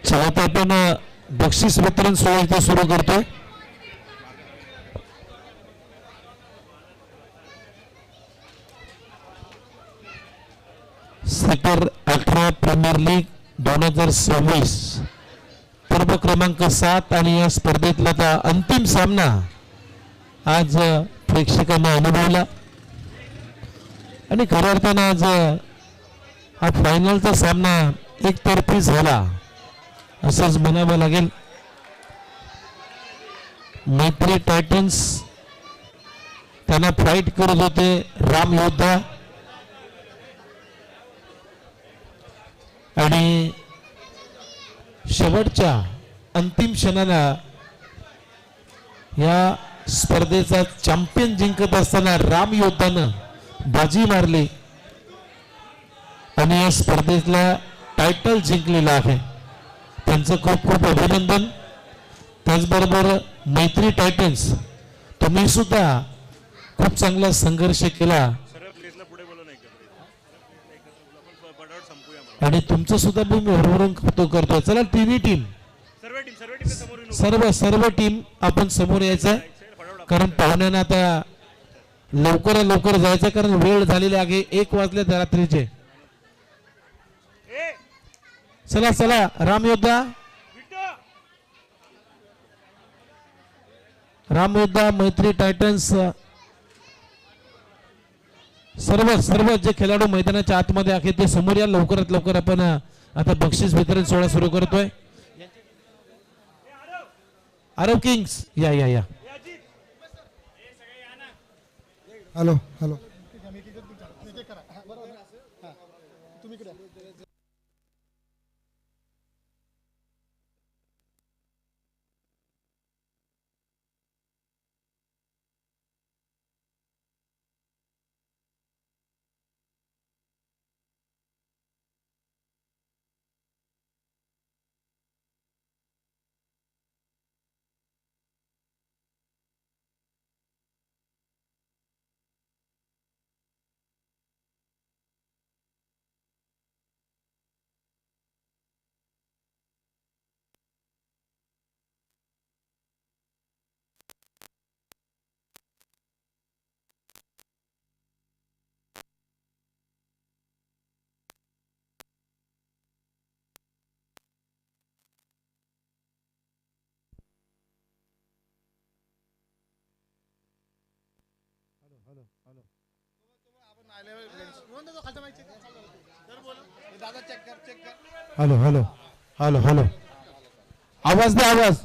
चला तर आपण बक्षीस वितरण सोहळा इथे सुरू करतोय. सेक्टर 18 प्रीमियर लीग 2026 पर्व क्रमांक 7 आणि या स्पर्धेतला अंतिम सामना आज प्रेक्षकांना अनुभवला आणि खऱ्या अर्थानं आज हा फायनलचा सामना एकतर्फी झाला असंच म्हणावं लागेल. मैत्री टायटन्स त्यांना फाईट करत होते राम योद्धा आणि शेवटच्या अंतिम क्षणाला या स्पर्धेचा चॅम्पियन जिंकत असताना राम योद्धानं बाजी मारली आणि या स्पर्धेतला टायटल जिंकलेला आहे. त्यांचं खूप खूप अभिनंदन. त्याचबरोबर मैत्री टायटन्स तुम्ही सुद्धा खूप चांगला संघर्ष केला आणि तुमचं सुद्धा मी भरभरून कौतुक करतो. चला तिन्ही टीम सर्व टीम आपण समोर यायचं कारण पाहुण्यांना आता लवकर जायचं कारण वेळ झालेली आहे. 1 वाजले रात्रीचे. चला चला राम योद्धा मैत्री टायटन्स सर्व जे खेळाडू मैदानाच्या आतमध्ये आहेत ते समोर या. लवकरात लवकर आपण आता बक्षीस वितरण सोहळा सुरू करतोय. आरव किंग्स या या या. Hello hello hello hello hello hello आवाज दे आवाज.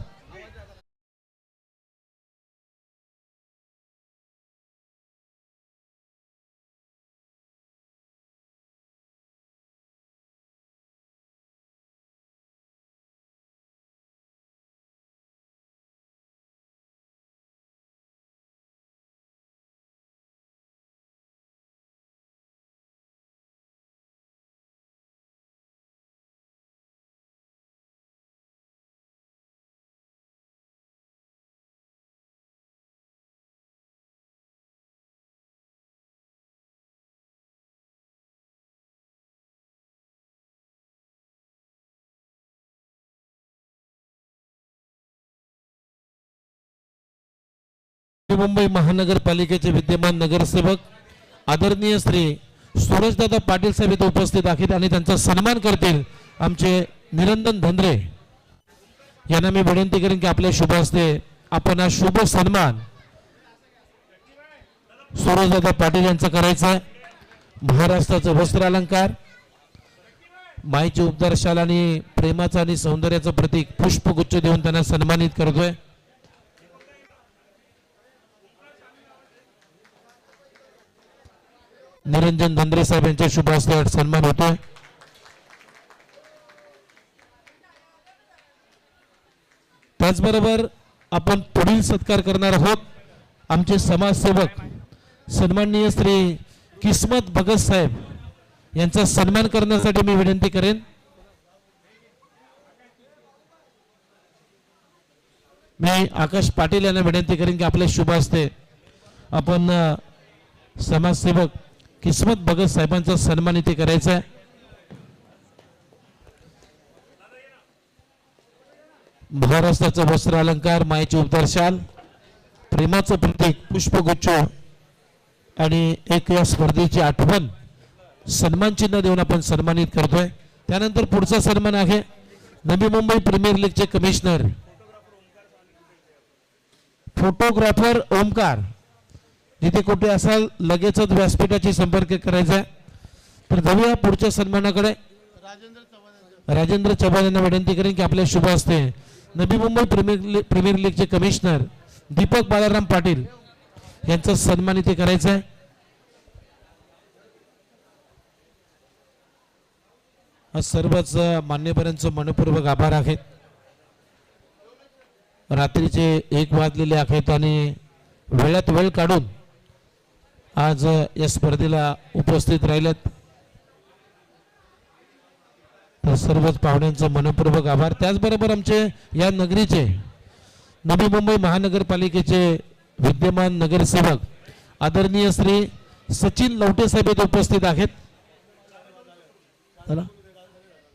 मुंबई महानगरपालिकेचे विद्यमान नगरसेवक आदरणीय श्री सूरजदादा पाटील साहेब इथे उपस्थित आहेत आणि त्यांचा सन्मान करतील आमचे निरंजन धंद्रे यांना मी विनंती करेन की आपल्या शुभ हस्ते आपण हा शुभ सन्मान सूरजदादा पाटील यांचा करायचा. महाराष्ट्राचं वस्त्र अलंकार माईची उपचारशाल आणि प्रेमाचं आणि सौंदर्याचं प्रतीक पुष्पगुच्छ देऊन त्यांना सन्मानित करतोय. निरंजन धंद्रे साहेब यांच्या शुभ हस्ते सन्मान होतोय. त्याचबरोबर आपण पुढील सत्कार करणार आहोत. आमचे समाजसेवक सन्माननीय श्री किस्मत भगत साहेब यांचा सन्मान करण्यासाठी मी विनंती करेन. मी आकाश पाटील यांना विनंती करेन की आपल्या शुभ हस्ते आपण समाजसेवक किस्मत भगत साहेबांचा सन्मान इथे करायचा आहे. महाराष्ट्राचं वस्त्र अलंकार, मायेचे उबदार शाल, प्रेमाचं प्रतीक पुष्पगुच्छ आणि एक या स्पर्धेची आठवण सन्मान चिन्ह देऊन आपण सन्मानित करतोय. त्यानंतर पुढचा सन्मान आहे नवी मुंबई प्रीमियर लीगचे कमिशनर फोटोग्राफर ओमकार. जिथे कुठे असाल लगेचच व्यासपीठाची संपर्क करायचा आहे. तर जाऊया पुढच्या सन्मानाकडे. राजेंद्र चव्हाण यांना विनंती करेन की आपल्या शुभ हस्ते नवी मुंबई प्रीमियर लीगचे कमिशनर दीपक बालाराम पाटील यांचा सन्मान इथे करायचा आहे. सर्वच मान्यवरांचं मनपूर्वक आभार आहेत. रात्रीचे 1 वाजलेले आहेत आणि वेळात वेळ काढून आज या स्पर्धेला उपस्थित राहिलेत. तर सर्वच पाहुण्यांचं मनपूर्वक आभार. त्याचबरोबर आमचे या नगरीचे नवी मुंबई महानगरपालिकेचे विद्यमान नगरसेवक आदरणीय श्री सचिन लवटे साहेब इथे उपस्थित आहेत.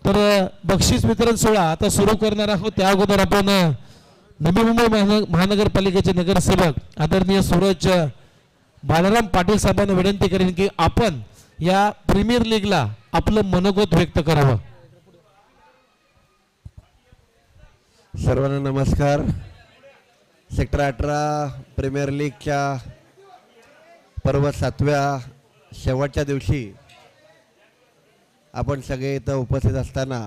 तर बक्षीस वितरण सोहळा आता सुरू करणार आहोत. त्या अगोदर आपण नवी मुंबई महानगरपालिकेचे नगरसेवक आदरणीय सूरज बालाराम पाटील साहेबांना विनंती करेन की आपण या प्रीमियर लीगला आपलं मनोगत व्यक्त करावं. सर्वांना नमस्कार. सेक्टर 18 प्रीमियर लीगच्या पर्व 7व्या शेवटच्या दिवशी आपण सगळे इथं उपस्थित असताना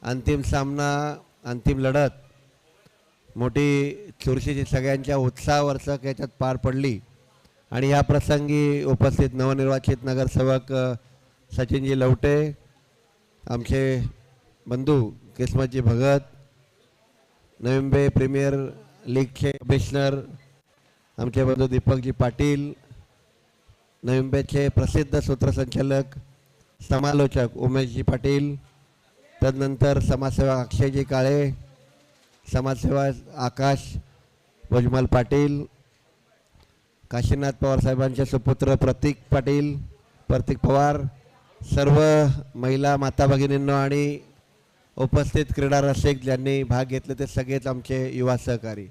अंतिम सामना, अंतिम लढत मोठी चुरशीची सगळ्यांच्या उत्साहावरचं याच्यात पार पडली. आणि या प्रसंगी उपस्थित नवनिर्वाचित नगरसेवक सचिनजी लवटे, आमचे बंधू किस्मतजी भगत, नवी मुंबई प्रीमियर लीगचे कमिशनर आमचे बंधू दीपकजी पाटील, नवी मुंबईचे प्रसिद्ध सूत्रसंचालक समालोचक उमेशजी पाटील, तदनंतर समाजसेवक अक्षयजी काळे, समाजसेवक आकाश भुजमल पाटील, काशीनाथ पवार साहेबांचे सुपुत्र प्रतीक पाटील, प्रतीक पवार, सर्व महिला माता भगिनींनो आणि उपस्थित क्रीडा रसिक ज्यांनी भाग घेतले ते सगळेच आमचे युवा सहकारी.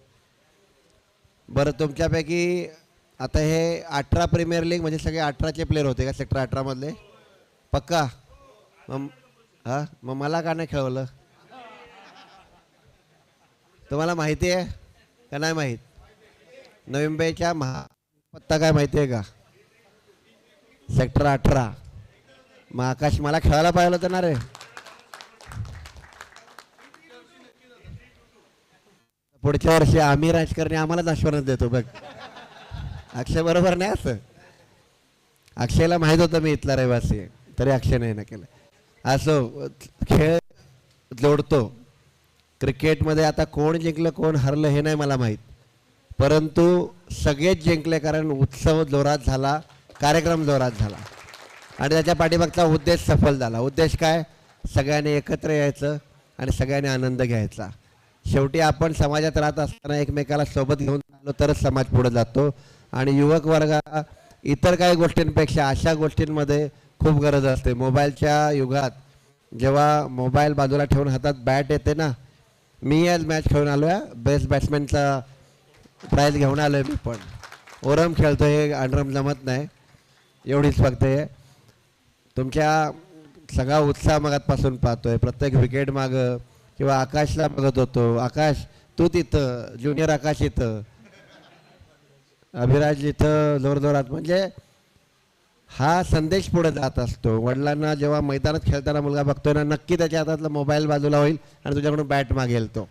बरं, तुमच्यापैकी आता हे 18 प्रीमियर लीग म्हणजे सगळे 18चे प्लेयर होते का सेक्टर 18 मधले? पक्का? मग मला का नाही खेळवलं? तुम्हाला माहिती आहे का नाही माहीत? नवी मुंबईच्या पत्ता काय माहिती आहे का? सेक्टर 18. मग आकाश मला खेळायला पाहिलं होतं ना रे. पुढच्या वर्षी आम्ही राजकारणी आम्हालाच आश्वासन देतो बघ. अक्षय बरोबर नाही असं? अक्षयला माहीत होतं मी इथला रहिवासी आहे, तरी अक्षय नाही ना केलं. असं खेळ जोडतो. क्रिकेटमध्ये आता कोण जिंकलं कोण हरलं हे नाही मला माहीत, परंतु सगळेच जिंकले कारण उत्सव जोरात झाला, कार्यक्रम जोरात झाला आणि त्याच्या पाठीमागचा उद्देश सफल झाला. उद्देश काय? सगळ्यांनी एकत्र यायचं आणि सगळ्यांनी आनंद घ्यायचा. शेवटी आपण समाजात राहत असताना एकमेकाला सोबत घेऊन आलो तरच समाज पुढे जातो. आणि युवक वर्गाला इतर काही गोष्टींपेक्षा अशा गोष्टींमध्ये खूप गरज असते. मोबाईलच्या युगात जेव्हा मोबाईल बाजूला ठेवून हातात बॅट येते ना, मी आज मॅच खेळून आलो आहे, बेस्ट बॅट्समॅनचा प्राईज घेऊन आलो आहे. मी पण ओरम खेळतो, हे अंडरम जमत नाही, एवढीच फक्त हे. तुमच्या सगळा उत्साह मगातपासून पाहतोय. प्रत्येक विकेट मागं किंवा आकाशला बघत होतो, आकाश तू तिथं, ज्युनियर आकाश इथं, अभिराज इथं जोरजोरात. म्हणजे हा संदेश पुढे जात असतो. वडिलांना जेव्हा मैदानात खेळताना मुलगा बघतोय ना, नक्की त्याच्या हातातला मोबाईल बाजूला होईल आणि तुझ्याकडून बॅट मागेल. तो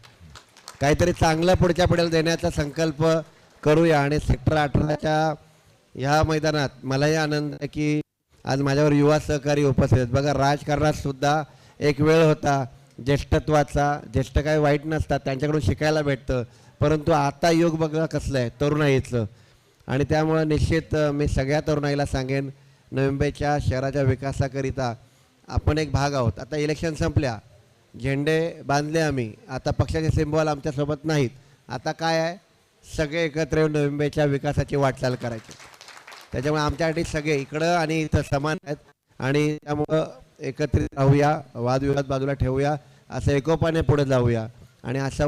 काहीतरी चांगलं पुढच्या पिढीला देण्याचा संकल्प करूया. आणि सेक्टर 18च्या ह्या मैदानात मलाही आनंद आहे की आज माझ्यावर युवा सहकारी उपस्थित आहेत. बघा, राजकारणात सुद्धा एक वेळ होता ज्येष्ठत्वाचा. ज्येष्ठ काही वाईट नसतात, त्यांच्याकडून शिकायला भेटतं, परंतु आता युग बघा कसलं आहे तरुणाईचं. आणि त्यामुळं निश्चित मी सगळ्या तरुणाईला सांगेन, नवी मुंबईच्या शहराच्या विकासाकरिता आपण एक भाग आहोत. आता इलेक्शन संपल्या, झेंडे बांधले आम्ही, आता पक्षाचे सिम्बॉल आमच्यासोबत नाहीत. आता काय आहे, सगळे एकत्र येऊन नवी मुंबईच्या विकासाची वाटचाल करायची. त्याच्यामुळे आमच्यासाठी सगळे इकडं आणि इथं समान आहेत आणि त्यामुळं एकत्रित राहूया, वादविवाद बाजूला ठेवूया, असं एकोपाने पुढे जाऊया. आणि अशा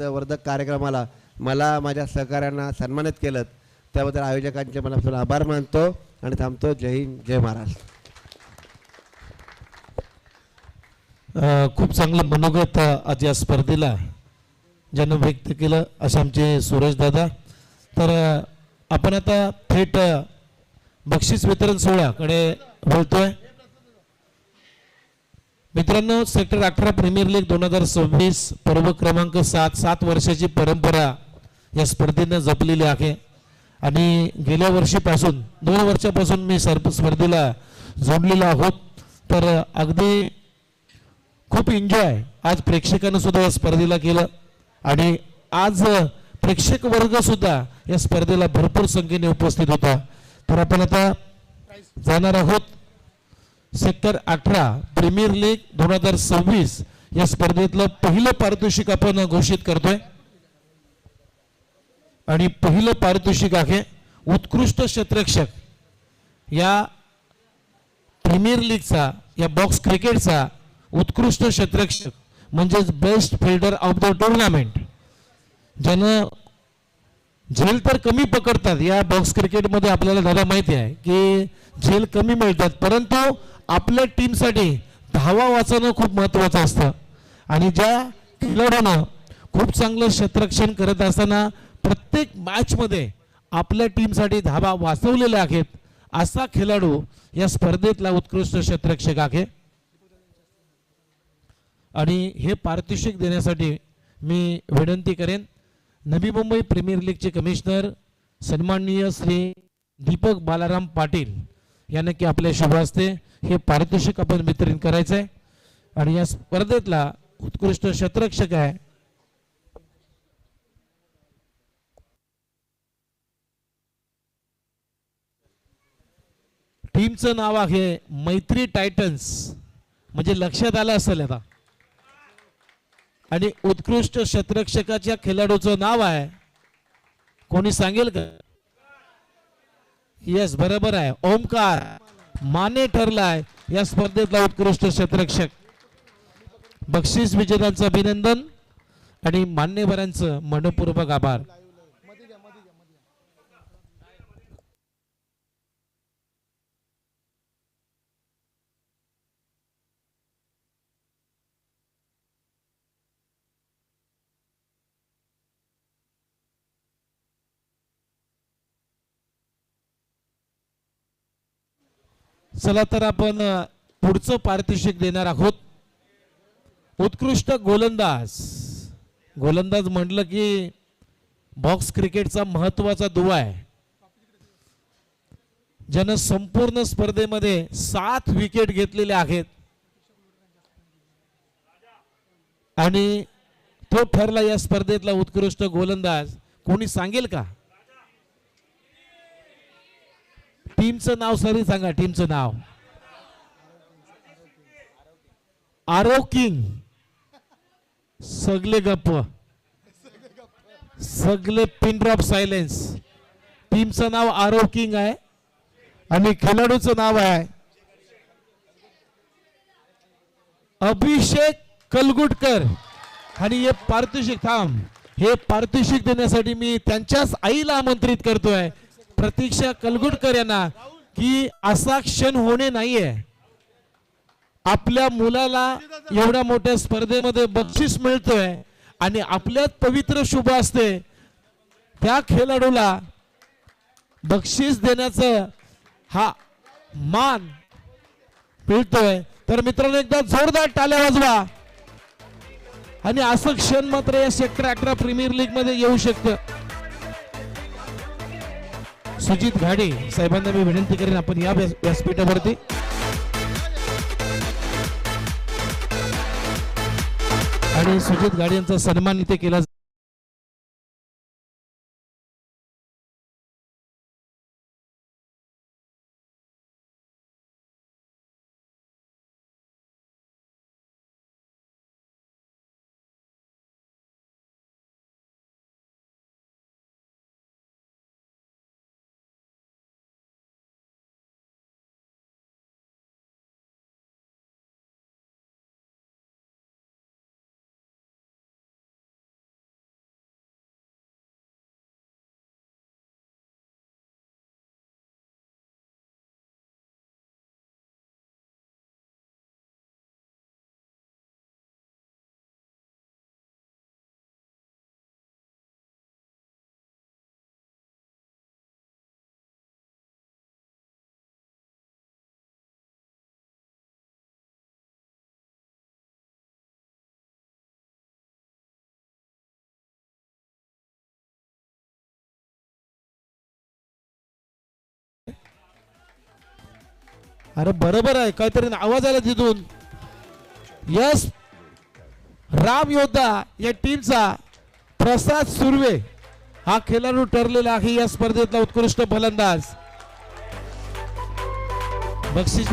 वर्धक कार्यक्रमाला मला माझ्या सहकाऱ्यांना सन्मानित केलं त्याबद्दल आयोजकांचे मनापासून आभार मानतो आणि थांबतो. जय हिंद, जय महाराष्ट्र. खूप चांगलं मनोगत आज या स्पर्धेला ज्यानं व्यक्त केलं असे आमचे सूरज दादा. तर आपण आता थेट बक्षीस वितरण सोहळ्याकडे बोलतोय. मित्रांनो, सेक्टर 18 प्रीमियर लीग 2026 पर्व क्रमांक 7 वर्षाची परंपरा या स्पर्धेनं जपलेली आहे आणि गेल्या वर्षीपासून 2 वर्षापासून मी स्पर्धेला जोडलेलो आहोत. तर अगदी खूप एन्जॉय आज प्रेक्षकांना सुद्धा या स्पर्धेला केलं आणि आज प्रेक्षक वर्ग सुद्धा या स्पर्धेला भरपूर संख्येने उपस्थित होता. तर आपण आता जाणार आहोत सेक्टर 18 प्रीमियर लीग 2026 या स्पर्धेतलं पहिलं पारितोषिक आपण घोषित करतोय आणि पहिलं पारितोषिक आहे उत्कृष्ट क्षेत्ररक्षक. या प्रीमियर लीगचा या बॉक्स क्रिकेटचा उत्कृष्ट क्षेत्ररक्षक म्हणजेच best fielder of the tournament. ज्यानं झेल तर कमी पकडतात या बॉक्स क्रिकेटमध्ये, आपल्याला दादा माहिती आहे की झेल कमी मिळतात, परंतु आपल्या टीमसाठी धावा वाचवणं खूप महत्त्वाचं असतं आणि ज्या खेळाडूनं खूप चांगलं क्षेत्ररक्षण करत असताना प्रत्येक मॅचमध्ये आपल्या टीमसाठी धावा वाचवलेल्या आहेत असा खेळाडू या स्पर्धेतला उत्कृष्ट क्षेत्ररक्षक आहे. आणि हे पारितोषिक देण्यासाठी मी विनंती करेन नवी मुंबई प्रीमियर लीगचे कमिशनर सन्माननीय श्री दीपक बालाराम पाटील यांना की आपल्या शुभ हस्ते हे पारितोषिक आपण वितरण करायचं आहे. आणि या स्पर्धेतला उत्कृष्ट क्षेत्ररक्षक आहे टीमचं नाव आहे मैत्री टायटन्स, म्हणजे लक्षात आलं असेल आता. आणि उत्कृष्ट क्षेत्ररक्षकाच्या खेळाडूचं नाव आहे, कोणी सांगेल का? येस, बरोबर आहे, ओमकार माने ठरलाय या स्पर्धेतला उत्कृष्ट क्षेत्ररक्षक. बक्षीस विजेत्यांचं अभिनंदन आणि मान्यवरांचं मनपूर्वक आभार. चला तर आपण पुढचं पारितोषिक देणार आहोत. उत्कृष्ट गोलंदाज. गोलंदाज म्हटलं की बॉक्स क्रिकेटचा महत्वाचा दुवा आहे. ज्यानं संपूर्ण स्पर्धेमध्ये 7 विकेट घेतलेले आहेत आणि तो ठरला या स्पर्धेतला उत्कृष्ट गोलंदाज. कोणी सांगेल का? टीमचं नाव सरी सांगा. टीमचं नाव आरो किंग. सगळे गप्प, सगळे पिन ड्रॉप सायलेन्स. टीमचं नाव आरो किंग आहे आणि खेळाडूचं नाव आहे अभिषेक कलगुटकर. आणि हे पारितोषिक हे पारितोषिक देण्यासाठी मी त्यांच्याच आईला आमंत्रित करतोय, प्रतीक्षा कलगुटकर यांना, की असा क्षण होणे नाहीये. आपल्या मुलाला एवढ्या मोठ्या स्पर्धेमध्ये बक्षीस मिळतोय आणि आपल्यात पवित्र शुभ असते त्या खेळाडूला बक्षीस देण्याचं हा मान मिळतोय. तर मित्रांनो, एकदा जोरदार टाळ्या वाजवा. आणि असं क्षण मात्र या सेक्टर 18 प्रीमियर लीग मध्ये येऊ शकतं. सुजित घाडे साहेबांना मी विनंती करेन आपण या व्यासपीठावरती. आणि सुजित घाडे यांचा सन्मान इथे केला अरे बरोबर आहे, काहीतरी आवाज आला तिथून. यस, राम योद्धा या टीमचा प्रसाद सुर्वे हा खेळाडू ठरलेला आहे या स्पर्धेतला उत्कृष्ट फलंदाज. बक्षीस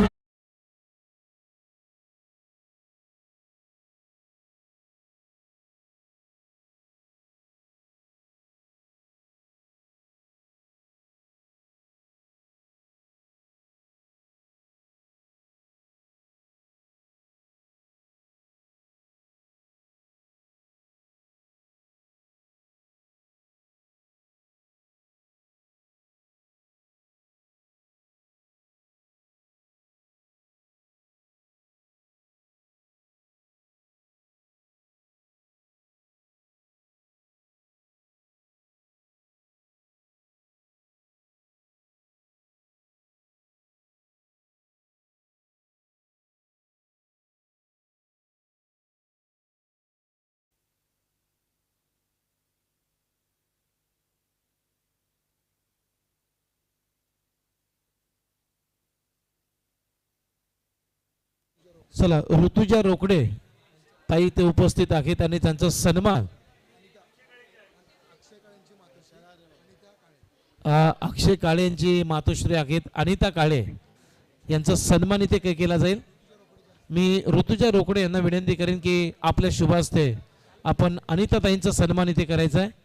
चला, ऋतुजा रोकडे ताई इथे उपस्थित आहेत आणि त्यांचा सन्मान अक्षय काळे यांची मातोश्री आहेत अनिता काळे यांचा सन्मान इथे केला जाईल. मी ऋतुजा रोकडे यांना विनंती करेन की आपल्या शुभ हस्ते आपण अनिता ताईंचा सन्मान इथे करायचा आहे.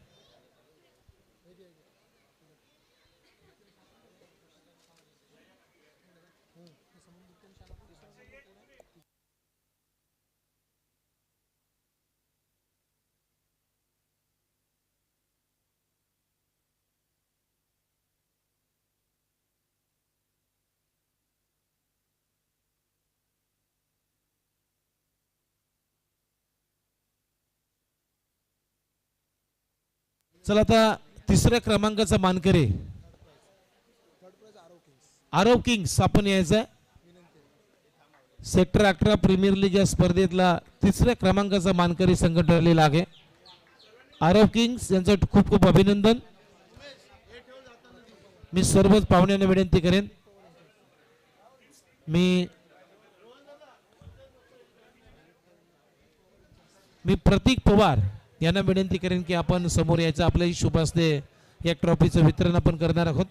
चला, आता तिसऱ्या क्रमांकाचा मानकरी आरव किंग्स आपण यायचं आहे. सेक्टर 18 प्रीमियर लीग या स्पर्धेतला तिसऱ्या क्रमांकाचा मानकरी संघ ठरलेला आहे. आरव किंग्स यांचं खूप खूप अभिनंदन. मी सर्वच पाहुण्यांना विनंती करेन, मी प्रतीक पवार यांना विनंती करेन की आपण समोर यायचं. आपल्याही शुभ हस्ते या ट्रॉफीचं वितरण आपण करणार आहोत.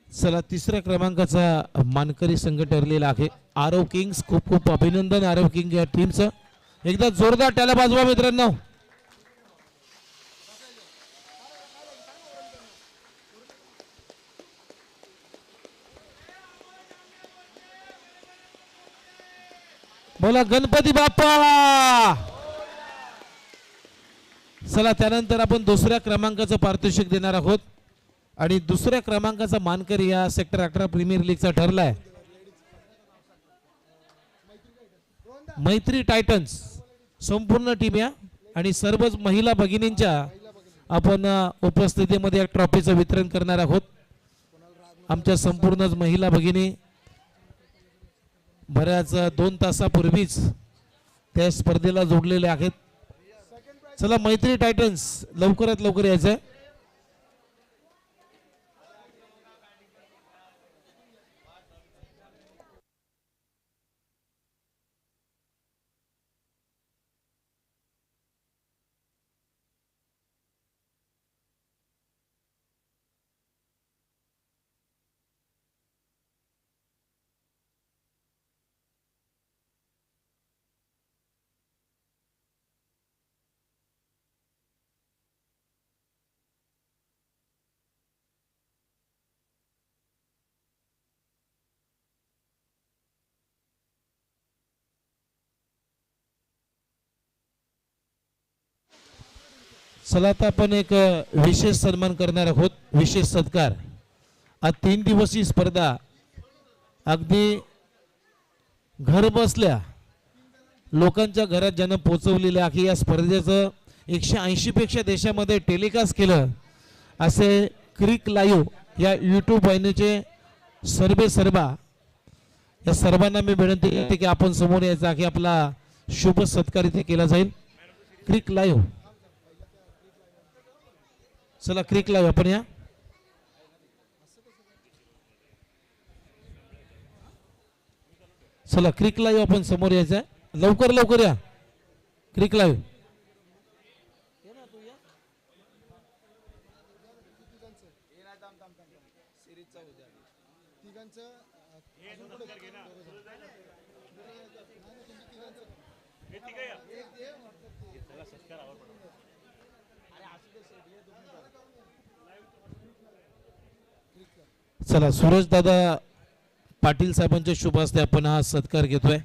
चला, तिसऱ्या क्रमांकाचा मानकरी संघ ठरलेला आहे आरव किंग्स. खूप खूप अभिनंदन आरव किंग या टीमचं. एकदा जोरदार टाळ्या वाजवा मित्रांनो. बोला गणपती बाप्पा. चला, त्यानंतर आपण दुसऱ्या क्रमांकाचं पारितोषिक देणार आहोत आणि दुसऱ्या क्रमांकाचा मानकरी या सेक्टर 18 प्रीमियर लीगचा ठरलाय मैत्री टायटन्स. संपूर्ण टीम या आणि सर्वच महिला भगिनींच्या आपण उपस्थितीमध्ये या ट्रॉफीचं वितरण करणार आहोत. आमच्या संपूर्णच महिला भगिनी बऱ्याच 2 तासापूर्वीच त्या स्पर्धेला जोडलेले आहेत. चला, मैत्री टायटन्स लवकरात लवकर यायचंय. चला, आता आपण एक विशेष सन्मान करणार आहोत. विशेष सत्कार. आज 3 दिवसीय स्पर्धा अगदी घर बसल्या लोकांच्या घरात ज्यानं पोचवलेले आहे की या स्पर्धेचं 180 पेक्षा देशामध्ये टेलिकास्ट केलं असे क्रिक लाईव्ह या यूट्यूब वाहिनीचे सर्वा या सर्वांना मी विनंती करते की आपण समोर यायचा की आपला शुभ सत्कार इथे केला जाईल. क्रिक लाईव्ह, चला क्रिक लाईव्ह आपण या. चला क्रिक लाईव्ह आपण समोर यायचं आहे. लवकर या क्रिक लाईव्ह. चला सूरज दादा पाटील साहेबांच्या शुभ हस्ते आपण हा सत्कार घेतोय.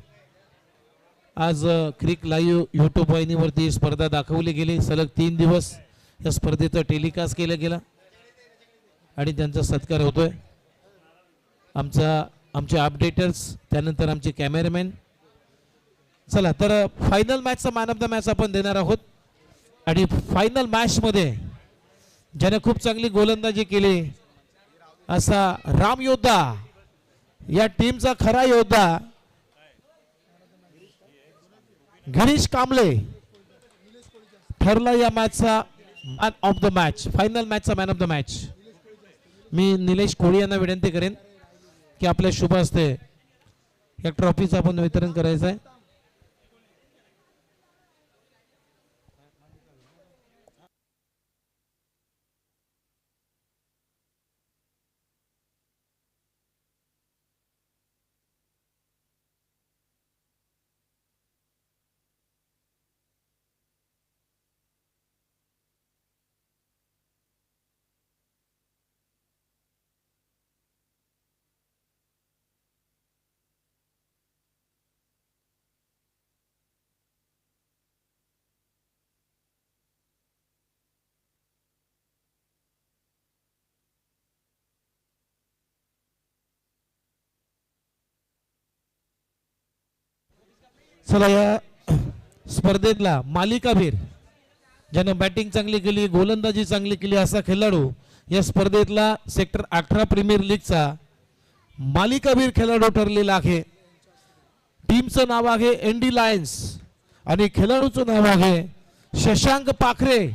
आज क्रिक लाईव्ह यूट्यूब वाहिनीवरती स्पर्धा दाखवली गेली. सलग 3 दिवस या स्पर्धेचं टेलिकास्ट केलं गेलं आणि त्यांचा सत्कार होतोय. आमचे अपडेटर्स, त्यानंतर आमचे कॅमेरामॅन. चला तर फायनल मॅचचा मॅन ऑफ द मॅच आपण देणार आहोत. आणि फायनल मॅचमध्ये ज्याने खूप चांगली गोलंदाजी केली असा राम योद्धा, या टीमचा खरा योद्धा गिरीश कांबळे ठरला या मॅचचा man of the match, final मॅचचा मॅन ऑफ द मॅच. मी निलेश कोळी यांना विनंती करेन की आपल्या शुभ हस्ते या ट्रॉफीचं आपण वितरण करायचं आहे. चला या स्पर्धेतला मालिकावीर, ज्यानं बॅटिंग चांगली केली, गोलंदाजी चांगली केली असा खेळाडू, या स्पर्धेतला सेक्टर 18 प्रीमियर लीगचा मालिकावीर खेळाडू ठरलेला आहे. टीमचं नाव आहे एनडी लायन्स आणि खेळाडूचं नाव आहे शशांक पाखरे.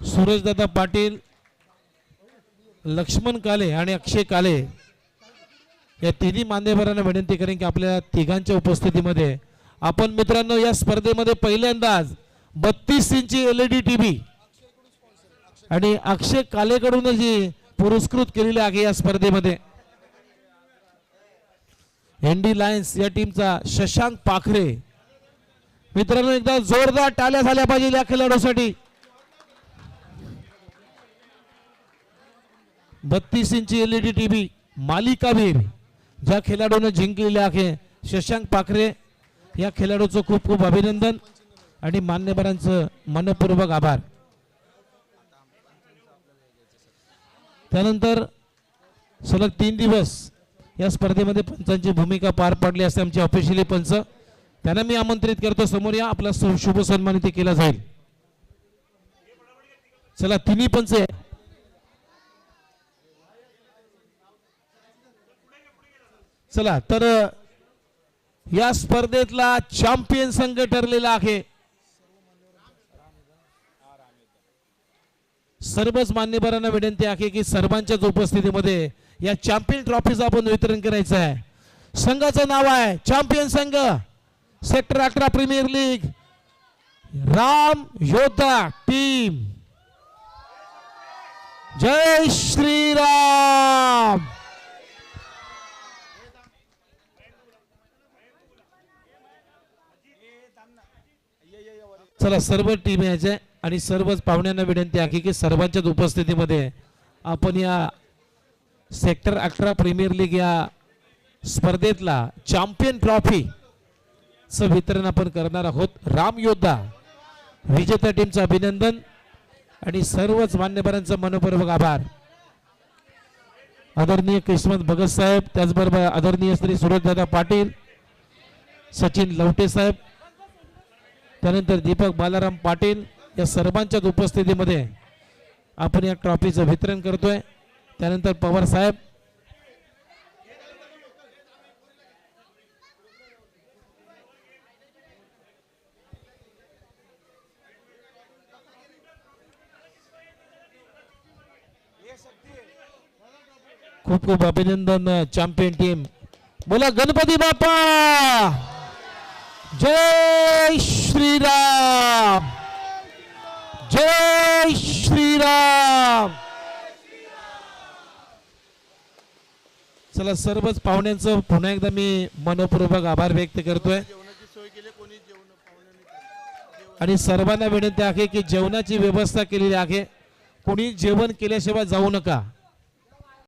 सूरजदादा पाटील, लक्ष्मण काले आणि अक्षय काले या तिन्ही मान्यवरांना विनंती करेन की आपल्या तिघांच्या उपस्थितीमध्ये आपण मित्रांनो या स्पर्धेमध्ये पहिल्यांदाच 32 इंची LED टीव्ही आणि अक्षय कालेकडून जी पुरस्कृत केलेली आहे या स्पर्धेमध्ये एनडी लायन्स या टीमचा शशांक पाखरे. मित्रांनो एकदा जोरदार टाळ्या झाल्या पाहिजे या खेळाडूसाठी. 32 इंची LED टीव्ही मालिकावीर ज्या खेळाडूने जिंकलेले आहे शशांक पाखरे, या खेळाडूचं खूप खूप अभिनंदन आणि मान्यवरांचं मनपूर्वक आभार. त्यानंतर सलग 3 दिवस या स्पर्धेमध्ये पंचांची भूमिका पार पाडली असते आमचे ऑफिशियली पंच. त्यांना मी आमंत्रित करतो समोर या, आपला शुभ सन्मान इथे केला जाईल. चला तिन्ही पंच चला तर या स्पर्धेतला चॅम्पियन संघ ठरलेला आहे. सर्वच मान्यवरांना विनंती आहे की सर्वांच्याच उपस्थितीमध्ये या चॅम्पियन ट्रॉफीचं आपण वितरण करायचं आहे. संघाचं नाव आहे चॅम्पियन संघ सेक्टर 18 प्रीमियर लीग राम योद्धा टीम. जय श्रीराम. चला सर्व टीम यायचे आणि सर्वच पाहुण्यांना विनंती आहे की सर्वांच्याच उपस्थितीमध्ये आपण या सेक्टर 18 प्रीमियर लीग या स्पर्धेतला चॅम्पियन ट्रॉफी चं वितरण आपण करणार आहोत. राम योद्धा विजेत्या टीमचं अभिनंदन आणि सर्वच मान्यवरांचं मनपूर्वक आभार. आदरणीय किस्मत भगत साहेब, त्याचबरोबर आदरणीय श्री सूरजदादा पाटील, सचिन लवटे साहेब, त्यानंतर दीपक बालाराम पाटील या सर्वांच्या उपस्थितीमध्ये आपण या ट्रॉफीचं वितरण करतोय. त्यानंतर पवार साहेब, खूप खूप अभिनंदन चॅम्पियन टीम. बोला गणपती बाप्पा, जय श्रीराम, जय श्रीराम. चला सर्वच पाहुण्यांचं पुन्हा एकदा मी मनपूर्वक आभार व्यक्त करतोय आणि सर्वांना विनंती आहे की जेवणाची व्यवस्था केलेली आहे. कोणी जेवण केल्याशिवाय जाऊ नका.